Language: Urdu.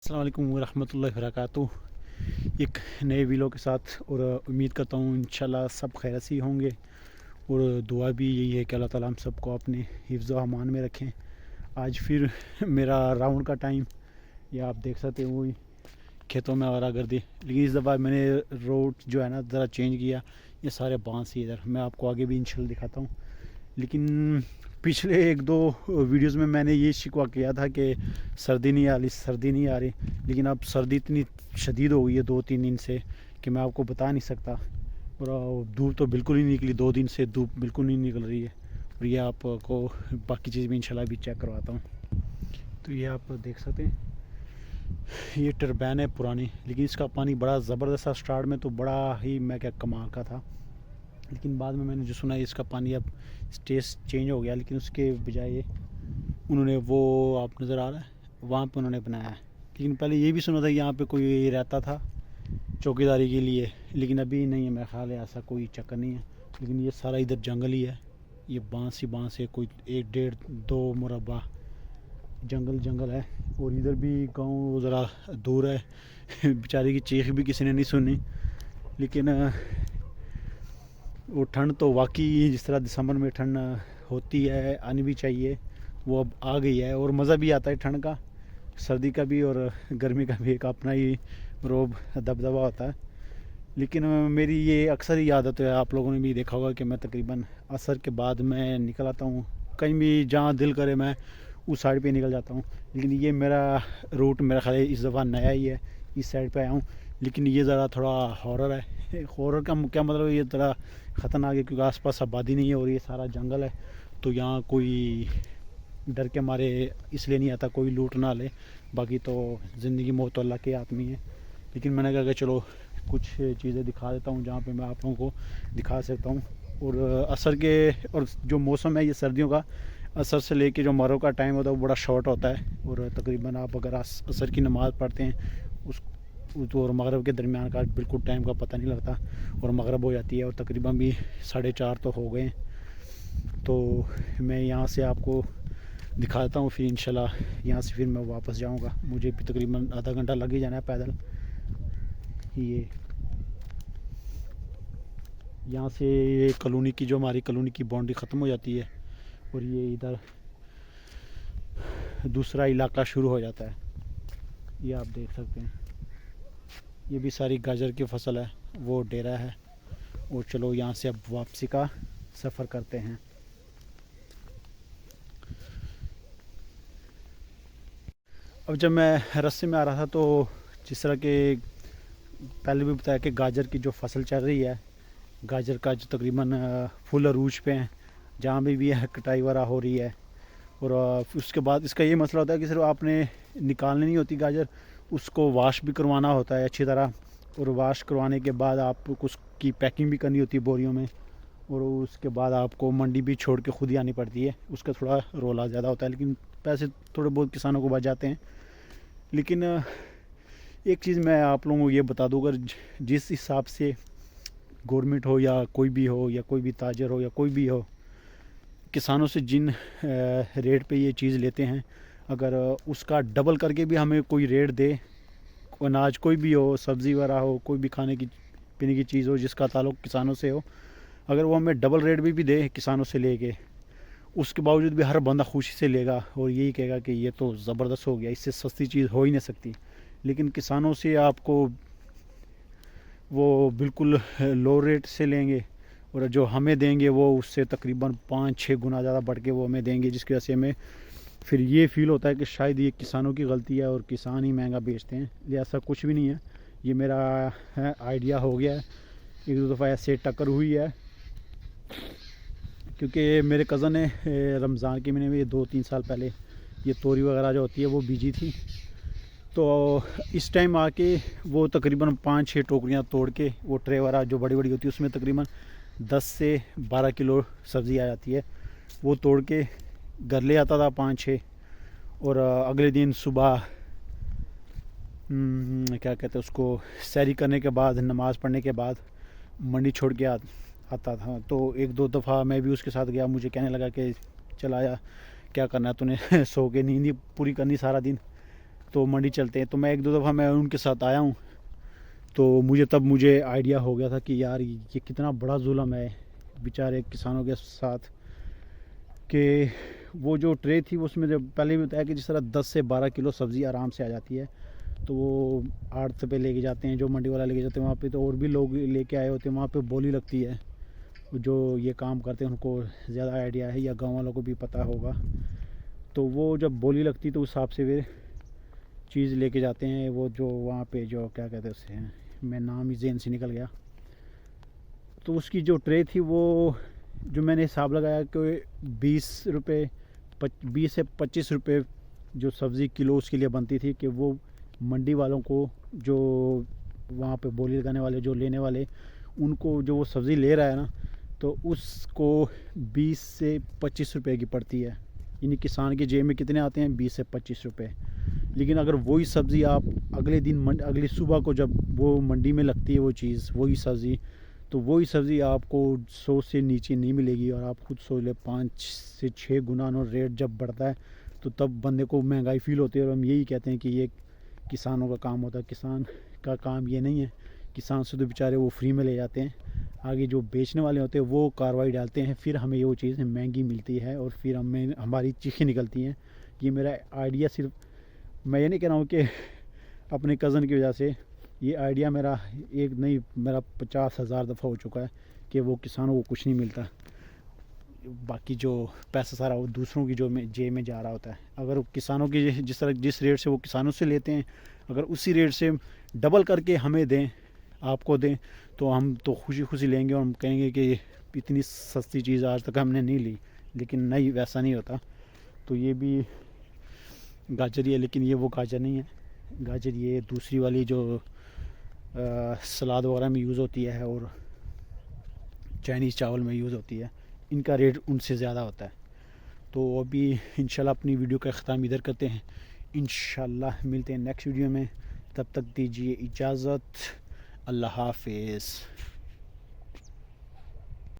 السلام علیکم ورحمۃ اللہ وبرکاتہ۔ ایک نئے ویلو کے ساتھ، اور امید کرتا ہوں انشاءاللہ سب خیر سے ہوں گے، اور دعا بھی یہی ہے کہ اللہ تعالیٰ ہم سب کو اپنے حفظ و امان میں رکھیں۔ آج پھر میرا راؤنڈ کا ٹائم، یہ آپ دیکھ سکتے ہیں، وہی کھیتوں میں آوارہ گردی، لیکن اس دفعہ میں نے روڈ جو ہے نا ذرا چینج کیا۔ یہ سارے بانس ہی ادھر، میں آپ کو آگے بھی انشاءاللہ دکھاتا ہوں۔ لیکن پچھلے ایک دو ویڈیوز میں نے یہ شکوہ کیا تھا کہ سردی نہیں آ رہی، لیکن اب سردی اتنی شدید ہو گئی ہے 2-3 دن سے کہ میں آپ کو بتا نہیں سکتا۔ اور دھوپ تو بالکل ہی نہیں نکلی، 2 دن سے دھوپ بالکل نہیں نکل رہی ہے۔ اور یہ آپ کو باقی چیز بھی انشاءاللہ بھی چیک کرواتا ہوں۔ تو یہ آپ دیکھ سکتے ہیں، یہ ٹربین ہے پرانی، لیکن اس کا پانی بڑا زبردست تھا۔ سٹارٹ میں تو بڑا ہی میں کیا کمال کا تھا، لیکن بعد میں نے جو سنا ہے اس کا پانی اب ٹیسٹ چینج ہو گیا، لیکن اس کے بجائے انہوں نے وہ آپ نظر آ رہا ہے وہاں پہ انہوں نے بنایا ہے۔ لیکن پہلے یہ بھی سنا تھا یہاں پہ کوئی رہتا تھا چوکیداری کے لیے، لیکن ابھی نہیں ہے، میرا خیال ہے ایسا کوئی چکر نہیں ہے۔ لیکن یہ سارا ادھر جنگل ہی ہے، یہ بانس ہی بانس ہے، کوئی 1-1.5-2 مربع جنگل ہے۔ اور ادھر بھی گاؤں ذرا دور ہے، بیچارے کی چیخ بھی کسی نے نہیں سنی۔ لیکن وہ ٹھنڈ تو واقعی جس طرح دسمبر میں ٹھنڈ ہوتی ہے، آنی بھی چاہیے، وہ اب آ گئی ہے۔ اور مزہ بھی آتا ہے ٹھنڈ کا، سردی کا بھی اور گرمی کا بھی، ایک اپنا ہی روب دبدبہ ہوتا ہے۔ لیکن میری یہ اکثر ہی عادت ہے، آپ لوگوں نے بھی دیکھا ہوگا کہ میں تقریباً عصر کے بعد میں نکل آتا ہوں، کہیں بھی جہاں دل کرے میں اس سائڈ پہ نکل جاتا ہوں۔ لیکن یہ میرا روٹ میرا خیال ہے اس دفعہ نیا ہی ہے، اس سائڈ پہ آیا ہوں۔ لیکن یہ ذرا تھوڑا ہارر ہے۔ ہارر کا کیا مطلب ہے، یہ ذرا خطرناک ہے کیونکہ آس پاس آبادی نہیں ہے اور یہ سارا جنگل ہے، تو یہاں کوئی ڈر کے مارے اس لیے نہیں آتا کوئی لوٹ نہ لے، باقی تو زندگی موت تو اللہ کے ہاتھ میں ہے۔ لیکن میں نے کہا کہ چلو کچھ چیزیں دکھا دیتا ہوں جہاں پہ میں آپ لوگوں کو دکھا سکتا ہوں۔ اور عصر کے اور جو موسم ہے یہ سردیوں کا، عصر سے لے کے جو مغرب کا ٹائم ہوتا ہے وہ بڑا شارٹ ہوتا ہے، اور تقریباً آپ اگر عصر کی نماز پڑھتے ہیں اس اور مغرب کے درمیان کا بالکل ٹائم کا پتہ نہیں لگتا، اور مغرب ہو جاتی ہے اور تقریباً بھی 4:30 تو ہو گئے ہیں۔ تو میں یہاں سے آپ کو دکھا دیتا ہوں، پھر انشاءاللہ یہاں سے پھر میں واپس جاؤں گا، مجھے بھی تقریباً آدھا گھنٹہ لگ ہی جانا ہے پیدل۔ یہ یہاں سے کالونی کی جو ہماری کالونی کی باؤنڈری ختم ہو جاتی ہے، اور یہ ادھر دوسرا علاقہ شروع ہو جاتا ہے، یہ آپ دیکھ سکتے ہیں۔ یہ بھی ساری گاجر کی فصل ہے، وہ ڈیرا ہے۔ اور چلو یہاں سے اب واپسی کا سفر کرتے ہیں۔ اب جب میں رستے میں آ رہا تھا تو جس طرح کہ پہلے بھی بتایا کہ گاجر کی جو فصل چل رہی ہے، گاجر کا جو تقریباً فل عروج پہ ہیں، جہاں بھی ہے کٹائی وغیرہ ہو رہی ہے۔ اور اس کے بعد اس کا یہ مسئلہ ہوتا ہے کہ صرف آپ نے نکالنی نہیں ہوتی گاجر، اس کو واش بھی کروانا ہوتا ہے اچھی طرح، اور واش کروانے کے بعد آپ کو اس کی پیکنگ بھی کرنی ہوتی ہے بوریوں میں، اور اس کے بعد آپ کو منڈی بھی چھوڑ کے خود ہی آنی پڑتی ہے۔ اس کا تھوڑا رولا زیادہ ہوتا ہے، لیکن پیسے تھوڑے بہت کسانوں کو بچ جاتے ہیں۔ لیکن ایک چیز میں آپ لوگوں کو یہ بتا دوں، اگر جس حساب سے گورنمنٹ ہو یا کوئی بھی ہو یا کوئی بھی تاجر ہو یا کوئی بھی ہو، کسانوں سے جن ریٹ پہ یہ چیز لیتے ہیں، اگر اس کا ڈبل کر کے بھی ہمیں کوئی ریٹ دے، اناج کوئی بھی ہو، سبزی وغیرہ ہو، کوئی بھی کھانے کی پینے کی چیز ہو جس کا تعلق کسانوں سے ہو، اگر وہ ہمیں ڈبل ریٹ بھی دے کسانوں سے لے کے، اس کے باوجود بھی ہر بندہ خوشی سے لے گا اور یہی کہے گا کہ یہ تو زبردست ہو گیا، اس سے سستی چیز ہو ہی نہیں سکتی۔ لیکن کسانوں سے آپ کو وہ بالکل لو ریٹ سے لیں گے، اور جو ہمیں دیں گے وہ اس سے تقریباً 5-6 گنا زیادہ بڑھ کے وہ ہمیں دیں گے، جس کی وجہ سے ہمیں پھر یہ فیل ہوتا ہے کہ شاید یہ کسانوں کی غلطی ہے اور کسان ہی مہنگا بیچتے ہیں۔ یہ ایسا کچھ بھی نہیں ہے، یہ میرا آئیڈیا ہو گیا ہے، 1-2 دفعہ ایسے ٹکر ہوئی ہے، کیونکہ میرے کزن نے رمضان کے مہینے میں 2-3 سال پہلے یہ توری وغیرہ جو ہوتی ہے وہ بیجی تھی، تو اس ٹائم آ کے وہ تقریباً 5-6 ٹوکریاں توڑ کے، وہ ٹرے وغیرہ جو بڑی بڑی ہوتی ہے اس میں تقریباً 10 سے 12 کلو سبزی آ جاتی ہے، وہ توڑ کے گھر لے آتا تھا 5-6، اور اگلے دن صبح کیا کہتے ہیں اس کو، سحری کرنے کے بعد، نماز پڑھنے کے بعد منڈی چھوڑ کے آتا تھا۔ تو 1-2 دفعہ میں بھی اس کے ساتھ گیا، مجھے کہنے لگا کہ چل آیا، کیا کرنا ہے تو نے سو کے نیند ہی پوری کرنی سارا دن، تو منڈی چلتے ہیں. تو میں ایک دو دفعہ میں ان کے ساتھ آیا ہوں, تو مجھے آئیڈیا ہو گیا تھا کہ یار یہ کتنا بڑا ظلم ہے بیچارے کسانوں کے ساتھ, کہ وہ جو ٹرے تھی اس میں جب پہلے بھی بتایا کہ جس طرح 10 سے 12 کلو سبزی آرام سے آ جاتی ہے, تو وہ آڑت پہ لے کے جاتے ہیں, جو منڈی والا لے کے جاتے ہیں وہاں پہ, تو اور بھی لوگ لے کے آئے ہوتے ہیں, وہاں پہ بولی لگتی ہے. جو یہ کام کرتے ہیں ان کو زیادہ آئیڈیا ہے, یا گاؤں والوں کو بھی پتہ ہوگا. تو وہ جب بولی لگتی تو اس حساب سے پھر چیز لے کے جاتے ہیں. وہ جو وہاں پہ جو کیا کہتے ہیں اسے, میں نام ہی ذہن سے نکل گیا. تو اس کی جو ٹرے تھی وہ جو میں نے حساب لگایا کہ 20 سے 25 روپے جو سبزی کلو اس کے لیے بنتی تھی, کہ وہ منڈی والوں کو, جو وہاں پہ بولی لگانے والے, جو لینے والے, ان کو جو وہ سبزی لے رہا ہے نا, تو اس کو 20 سے 25 روپے کی پڑتی ہے. یعنی کسان کی جیب میں کتنے آتے ہیں, 20 سے 25 روپے. لیکن اگر وہی سبزی آپ اگلے دن اگلی صبح کو جب وہ منڈی میں لگتی ہے وہ چیز, وہی سبزی, تو وہی سبزی آپ کو 100 سے نیچے نہیں ملے گی. اور آپ خود سوچ لیں 5 سے 6 گنا اور ریٹ جب بڑھتا ہے تو تب بندے کو مہنگائی فیل ہوتی ہے. اور ہم یہی کہتے ہیں کہ یہ کسانوں کا کام ہوتا ہے. کسان کا کام یہ نہیں ہے, کسان سے تو بیچارے وہ فری میں لے جاتے ہیں. آگے جو بیچنے والے ہوتے ہیں وہ کارروائی ڈالتے ہیں, پھر ہمیں وہ چیز مہنگی ملتی ہے, اور پھر ہماری چیخیں نکلتی ہیں. یہ میرا آئیڈیا, صرف میں یہ نہیں کہہ رہا ہوں کہ اپنے کزن کی وجہ سے, یہ آئیڈیا میرا ایک نہیں, میرا 50,000 دفعہ ہو چکا ہے کہ وہ کسانوں کو کچھ نہیں ملتا. باقی جو پیسہ سارا وہ دوسروں کی جو جیب میں جا رہا ہوتا ہے. اگر کسانوں کی جس ریٹ سے وہ کسانوں سے لیتے ہیں, اگر اسی ریٹ سے ڈبل کر کے ہمیں دیں, آپ کو دیں, تو ہم تو خوشی لیں گے, اور ہم کہیں گے کہ اتنی سستی چیز آج تک ہم نے نہیں لی. لیکن نہیں, ویسا نہیں ہوتا. تو یہ بھی گاجر ہی ہے, لیکن یہ وہ گاجر نہیں ہے. گاجر یہ دوسری والی جو سلاد وغیرہ میں یوز ہوتی ہے, اور چائنیز چاول میں یوز ہوتی ہے, ان کا ریٹ ان سے زیادہ ہوتا ہے. تو ابھی انشاءاللہ اپنی ویڈیو کا اختتام ادھر کرتے ہیں. انشاءاللہ ملتے ہیں نیکسٹ ویڈیو میں. تب تک دیجیے اجازت. اللہ حافظ.